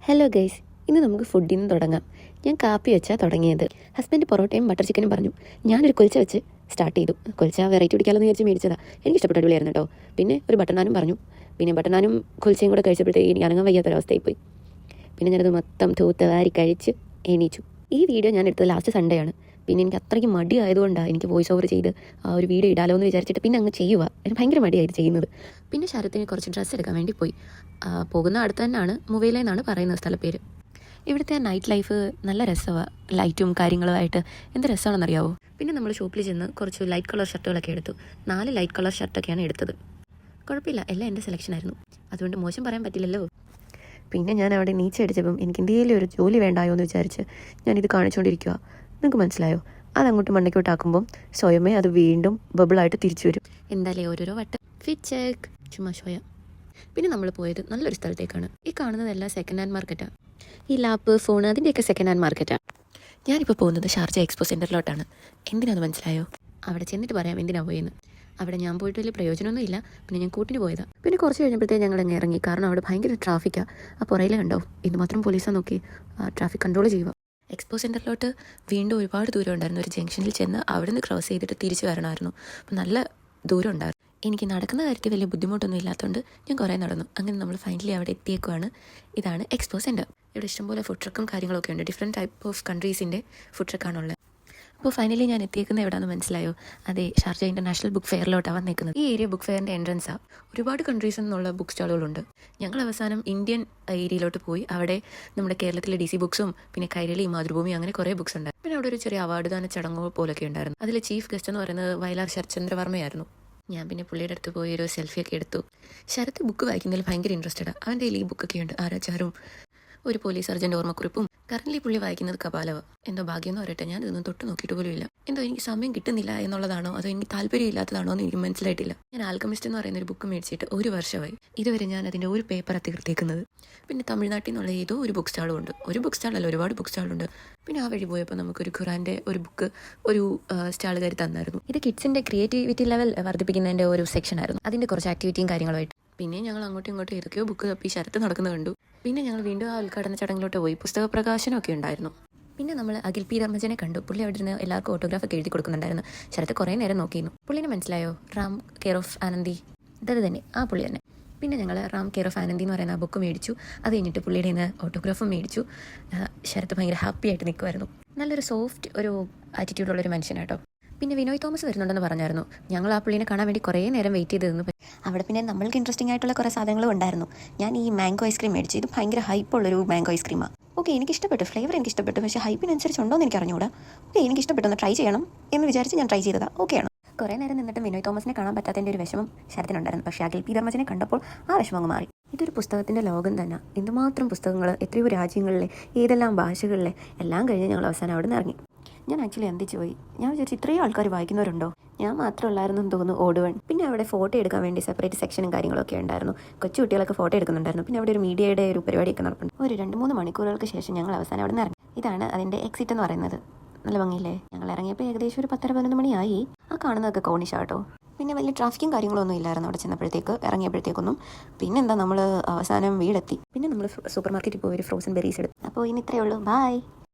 Hello guys, ഇന്ന് നമുക്ക് ഫുഡിൽ നിന്ന് തുടങ്ങാം. ഞാൻ കാപ്പി വെച്ചാൽ തുടങ്ങിയത്. ഹസ്ബൻഡ് പൊറോട്ടയും ബട്ടർ ചിക്കനും പറഞ്ഞു. ഞാനൊരു കുൽച്ച വെച്ച് സ്റ്റാർട്ട് ചെയ്തു. കുൽച്ച വെറൈറ്റി പിടിക്കാമെന്ന് വിചാരിച്ച് മേടിച്ചതാണ്. എനിക്ക് ഇഷ്ടപ്പെട്ട അടിപൊളിയായിരുന്നു കേട്ടോ. പിന്നെ ഒരു ബട്ടർ നാനും പറഞ്ഞു. പിന്നെ ബട്ടർ നാനും കുൽച്ചയും കൂടെ കഴിച്ചപ്പോഴത്തേക്ക് എനിക്ക് അനങ്ങാൻ വയ്യാത്തൊരവസ്ഥയായി പോയി. പിന്നെ ഞാനത് മൊത്തം തൂത്ത് വാരി കഴിച്ച് എണീച്ചു. ഈ വീഡിയോ ഞാൻ എടുത്തത് ലാസ്റ്റ് സൺഡേ ആണ്. പിന്നെ എനിക്ക് അത്രയ്ക്ക് മടി ആയതുകൊണ്ടാണ് എനിക്ക് വോയിസ് ഓവർ ചെയ്ത് ഒരു വീഡിയോ ഇടാലോ എന്ന് വിചാരിച്ചിട്ട് പിന്നെ അങ്ങ് ചെയ്യുക. എനിക്ക് ഭയങ്കര മടിയായിട്ട് ചെയ്യുന്നത്. പിന്നെ ശരത്തിന് കുറച്ച് ഡ്രസ്സ് എടുക്കാൻ വേണ്ടി പോയി. പോകുന്ന അടുത്ത് തന്നെയാണ്, മുവൈല എന്നാണ് പറയുന്ന സ്ഥലപ്പേര്. ഇവിടുത്തെ നൈറ്റ് ലൈഫ് നല്ല രസമാണ്. ലൈറ്റും കാര്യങ്ങളുമായിട്ട് എന്ത് രസമാണെന്നറിയാവോ. പിന്നെ നമ്മൾ ഷോപ്പിൽ ചെന്ന് കുറച്ച് ലൈറ്റ് കളർ ഷർട്ടുകളൊക്കെ എടുത്തു. 4 ലൈറ്റ് കളർ ഷർട്ടൊക്കെയാണ് എടുത്തത്. കുഴപ്പമില്ല, എല്ലാം എൻ്റെ സെലക്ഷനായിരുന്നു. അതുകൊണ്ട് മോശം പറയാൻ പറ്റില്ലല്ലോ. പിന്നെ ഞാൻ അവിടെ നീച്ചടിച്ചപ്പം എനിക്ക് എന്തെങ്കിലും ഒരു ജോലി വേണ്ടായോ എന്ന് വിചാരിച്ച് ഞാനിത് കാണിച്ചുകൊണ്ടിരിക്കുക. നിങ്ങൾക്ക് മനസ്സിലായോ? അതങ്ങോട്ട് മണ്ടയ്ക്കോട്ടാക്കുമ്പം സ്വയമേ അത് വീണ്ടും ബബിളായിട്ട് തിരിച്ചു വരും. എന്തായാലും ഓരോരോ വട്ടം ഫിറ്റ് ചെക്ക് ചുമ്മാ സ്വയം. പിന്നെ നമ്മൾ പോയത് നല്ലൊരു സ്ഥലത്തേക്കാണ്. ഈ കാണുന്നതെല്ലാം സെക്കൻഡ് ഹാൻഡ് മാർക്കറ്റാണ്. ഈ ലാപ്പ്, ഫോൺ, അതിൻ്റെയൊക്കെ സെക്കൻഡ് ഹാൻഡ് മാർക്കറ്റാണ്. ഞാനിപ്പോൾ പോകുന്നത് ഷാർജ എക്സ്പോ സെൻറ്ററിലോട്ടാണ്. എന്തിനാണെന്ന് മനസ്സിലായോ? അവിടെ ചെന്നിട്ട് പറയാം എന്തിനാണ് പോയെന്ന്. അവിടെ ഞാൻ പോയിട്ട് വലിയ പ്രയോജനമൊന്നും ഇല്ല. പിന്നെ ഞാൻ കൂട്ടിന് പോയതാണ്. പിന്നെ കുറച്ച് കഴിഞ്ഞപ്പോഴത്തേക്ക് ഞങ്ങൾ അങ്ങ് ഇറങ്ങി. കാരണം അവിടെ ഭയങ്കര ട്രാഫിക്കാണ്. ആ പുറയിലെ കണ്ടോ, ഇത് മാത്രം പോലീസാണ് നോക്കി ട്രാഫിക് കൺട്രോൾ ചെയ്യുക. എക്സ്പോ സെൻറ്ററിലോട്ട് വീണ്ടും ഒരുപാട് ദൂരം ഉണ്ടായിരുന്നു. ഒരു ജംഗ്ഷനിൽ ചെന്ന് അവിടെ നിന്ന് ക്രോസ് ചെയ്തിട്ട് തിരിച്ച് വരണമായിരുന്നു. അപ്പോൾ നല്ല ദൂരം ഉണ്ടായിരുന്നു. എനിക്ക് നടക്കുന്ന കാര്യത്തിൽ വലിയ ബുദ്ധിമുട്ടൊന്നും ഇല്ലാത്തതുകൊണ്ട് ഞാൻ കുറേ നടന്നു. അങ്ങനെ നമ്മൾ ഫൈനലി അവിടെ എത്തിയേക്കുവാണ്. ഇതാണ് എക്സ്പോ സെൻറ്റർ. ഇവിടെ ഇഷ്ടംപോലെ ഫുഡ് ട്രക്കും കാര്യങ്ങളൊക്കെ ഉണ്ട്. ഡിഫറെൻറ്റ് ടൈപ്പ് ഓഫ് കൺട്രീസിൻ്റെ ഫുഡ് ട്രക്കാണുള്ളത്. അപ്പോൾ ഫൈനലി ഞാൻ എത്തിയേക്കുന്നത് എവിടെയാണെന്ന് മനസ്സിലായോ? അതെ, ഷാർജ ഇൻ്റർനാഷണൽ ബുക്ക് ഫെയറിലോട്ടാണ് വന്നേക്കുന്നത്. ഈ ഏരിയ ബുക്ക് ഫെയറിൻ്റെ എൻട്രൻസാണ്. ഒരുപാട് കൺട്രീസിൽ നിന്നുള്ള ബുക്ക് സ്റ്റാളുകളുണ്ട്. ഞങ്ങൾ അവസാനം ഇന്ത്യൻ ഏരിയയിലോട്ട് പോയി. അവിടെ നമ്മുടെ കേരളത്തിലെ DC ബുക്സും പിന്നെ കൈരളി, മാതൃഭൂമി, അങ്ങനെ കുറേ ബുക്സ് ഉണ്ടായിരുന്നു. പിന്നെ അവിടെ ഒരു ചെറിയ അവാർഡ് ദാന ചടങ്ങുകൾ പോലൊക്കെ ഉണ്ടായിരുന്നു. അതിൽ ചീഫ് ഗസ്റ്റ് എന്ന് പറയുന്നത് വയലാർ ശരത്ചന്ദ്ര വർമ്മയായിരുന്നു. ഞാൻ പിന്നെ പുള്ളിയുടെ അടുത്ത് പോയി ഒരു സെൽഫിയൊക്കെ എടുത്തു. ശരത്ത് ബുക്ക് വായിക്കുന്നതിൽ ഭയങ്കര ഇൻട്രസ്റ്റഡാണ്. അവൻ്റെ കയ്യിൽ ഈ ബുക്കൊക്കെ ഉണ്ട്. ആരാച്ചാരും ഒരു പോലീസ് സർജൻ്റെ ഓർമ്മക്കുറിപ്പും. കറൻറ്റ്ലി പുള്ളി വായിക്കുന്നത് കപാലവ. എന്തോ ഭാഗ്യം പറയട്ടെ, ഞാൻ ഇതൊന്നും തൊട്ട് നോക്കിയിട്ട് പോലും ഇല്ല. എന്തോ എനിക്ക് സമയം കിട്ടുന്നില്ല എന്നുള്ളതാണോ അതോ എനിക്ക് താല്പര്യം ഇല്ലാത്തതാണോ എന്ന് എനിക്ക് മനസ്സിലായിട്ടില്ല. ഞാൻ ആൽക്കമിസ്റ്റ് എന്ന് പറയുന്ന ഒരു ബുക്ക് മേടിച്ചിട്ട് 1 വർഷമായി. ഇതുവരെ ഞാൻ അതിൻ്റെ ഒരു പേപ്പർ തീർത്തേക്കുന്നത്. പിന്നെ തമിഴ്നാട്ടിൽ നിന്നുള്ള ഏതോ ഒരു ബുക്ക് സ്റ്റാളും ഉണ്ട്. ഒരു ബുക്ക് സ്റ്റാളല്ല, ഒരുപാട് ബുക്ക് സ്റ്റാളുണ്ട്. പിന്നെ ആ വഴി പോയപ്പോൾ നമുക്കൊരു ഖുറാൻ്റെ ഒരു ബുക്ക് ഒരു സ്റ്റാളുകാർ തന്നായിരുന്നു. ഇത് കിഡ്സിൻ്റെ ക്രിയേറ്റിവിറ്റി ലെവൽ വർദ്ധിപ്പിക്കുന്നതിൻ്റെ ഒരു സെക്ഷനായിരുന്നു. അതിൻ്റെ കുറച്ച് ആക്ടിവിറ്റിയും കാര്യങ്ങളുമായിട്ട്. പിന്നെ ഞങ്ങൾ അങ്ങോട്ടും ഇങ്ങോട്ടും ഏതൊക്കെയോ ബുക്ക് തപ്പി ശരത്ത് നടക്കുന്നത് കണ്ടു. പിന്നെ ഞങ്ങൾ വീണ്ടും ആ ഉദ്ഘാടന ചടങ്ങിലോട്ട് പോയി. പുസ്തക പ്രകാശനമൊക്കെ ഉണ്ടായിരുന്നു. പിന്നെ നമ്മൾ അഖിൽ പി ധർമ്മജനെ കണ്ടു. പുള്ളി അവിടെ ഇരുന്ന് എല്ലാവർക്കും ഓട്ടോഗ്രാഫൊക്കെ എഴുതി കൊടുക്കുന്നുണ്ടായിരുന്നു. ശരത്ത് കുറേ നേരം നോക്കിയിരുന്നു. പുള്ളിനെ മനസ്സിലായോ? റാം കെയർ ഓഫ് ആനന്ദി, ഇതത് തന്നെ, ആ പുള്ളി തന്നെ. പിന്നെ ഞങ്ങൾ റാം കെയർ ഓഫ് ആനന്ദി എന്ന് പറയുന്ന ആ ബുക്ക് മേടിച്ചു. അത് കഴിഞ്ഞിട്ട് പുള്ളിയുടെ നിന്ന് ഓട്ടോഗ്രാഫും മേടിച്ചു. ശരത്ത് ഭയങ്കര ഹാപ്പി ആയിട്ട് നിൽക്കുമായിരുന്നു. നല്ലൊരു സോഫ്റ്റ് ഒരു ആറ്റിറ്റ്യൂഡുള്ളൊരു മനുഷ്യനാട്ടോ. പിന്നെ വിനോയ് തോമസ് വരുന്നുണ്ടെന്ന് പറഞ്ഞായിരുന്നു. ഞങ്ങൾ ആ പുള്ളിനെ കാണാൻ വേണ്ടി കുറേ നേരം വെയിറ്റ് ചെയ്ത് നിന്ന്. അവിടെ പിന്നെ നമ്മൾക്ക് ഇൻട്രസ്റ്റിംഗ് ആയിട്ടുള്ള കുറേ സാധനങ്ങളും ഉണ്ടായിരുന്നു. ഞാൻ ഈ മാംഗോ ഐസ്ക്രീം മേടിച്ചു. ഇത് ഭയങ്കര ഹൈപ്പുള്ളൊരു മാംഗോ ഐസ്ക്രീമാണ്. ഓക്കെ, എനിക്ക് ഇഷ്ടപ്പെട്ടു, ഫ്ലേവർ എനിക്ക് ഇഷ്ടപ്പെട്ടു. പക്ഷേ ഹൈപ്പിനനുസരിച്ചുണ്ടോ എന്ന് എനിക്ക് അറിഞ്ഞുകൂടാ. ഓക്കെ, എനിക്ക് ഇഷ്ടപ്പെട്ടു, ഒന്ന് ട്രൈ ചെയ്യണം എന്ന് വിചാരിച്ച് ഞാൻ ട്രൈ ചെയ്തതാണ്. ഓക്കെയാണ്. കുറേ നേരം നിന്നിട്ട് വിനോയ് തോമസിനെ കാണാൻ പറ്റാത്തതിൻ്റെ ഒരു വിഷമം ശരത്തിനുണ്ടായിരുന്നു. പക്ഷേ അഖിൽ പി ധർമ്മജനെ കണ്ടപ്പോൾ ആ വിഷമം അങ്ങ് മാറി. ഇതൊരു പുസ്തകത്തിൻ്റെ ലോകം തന്നെ. എന്തുമാത്രം പുസ്തകങ്ങൾ, എത്രയോ രാജ്യങ്ങളിലെ, ഏതെല്ലാം ഭാഷകളിലെ, എല്ലാം കഴിഞ്ഞ് ഞങ്ങൾ അവസാനം അവിടെ നിന്ന് ഇറങ്ങി. ഞാൻ ആക്ച്വലി അന്തിച്ചു പോയി. ഞാൻ വിചാരിച്ചു ഇത്രയും ആൾക്കാർ വായിക്കുന്നവരുണ്ടോ? ഞാൻ മാത്രമല്ലായിരുന്നു എന്ന് തോന്നുന്നു ഓടുവൺ. പിന്നെ അവിടെ ഫോട്ടോ എടുക്കാൻ വേണ്ടി സെപ്പറേറ്റ് സെക്ഷനും കാര്യങ്ങളൊക്കെ ഉണ്ടായിരുന്നു. കൊച്ചു കുട്ടികളൊക്കെ ഫോട്ടോ എടുക്കുന്നുണ്ടായിരുന്നു. പിന്നെ അവിടെ ഒരു മീഡിയയുടെ ഒരു പരിപാടിയൊക്കെ നടക്കുന്നുണ്ട്. ഒരു 2-3 മണിക്കൂറുകൾക്ക് ശേഷം ഞങ്ങൾ അവസാനം അവിടെ നിന്ന് ഇറങ്ങി. ഇതാണ് അതിൻ്റെ എക്സിറ്റ് എന്ന് പറയുന്നത്. നല്ല ഭംഗിയില്ലേ? ഞങ്ങൾ ഇറങ്ങിയപ്പോൾ ഏകദേശം ഒരു 10-11 മണിയായി. ആ കാണുന്നതൊക്കെ കോണിഷാട്ടോ. പിന്നെ വലിയ ട്രാഫിക്കും കാര്യങ്ങളൊന്നും ഇല്ലായിരുന്നു അവിടെ ചെന്നപ്പോഴത്തേക്ക്, ഇറങ്ങിയപ്പോഴത്തേക്കൊന്നും. പിന്നെ എന്താ, നമ്മൾ അവസാനം വീടെത്തി. പിന്നെ നമ്മൾ സൂപ്പർ മാർക്കറ്റിൽ പോയി ഒരു ഫ്രോസൺ ബെറീസ് എടുത്തു. അപ്പോൾ ഇനി ഇത്രയേ ഉള്ളൂ. ബൈ.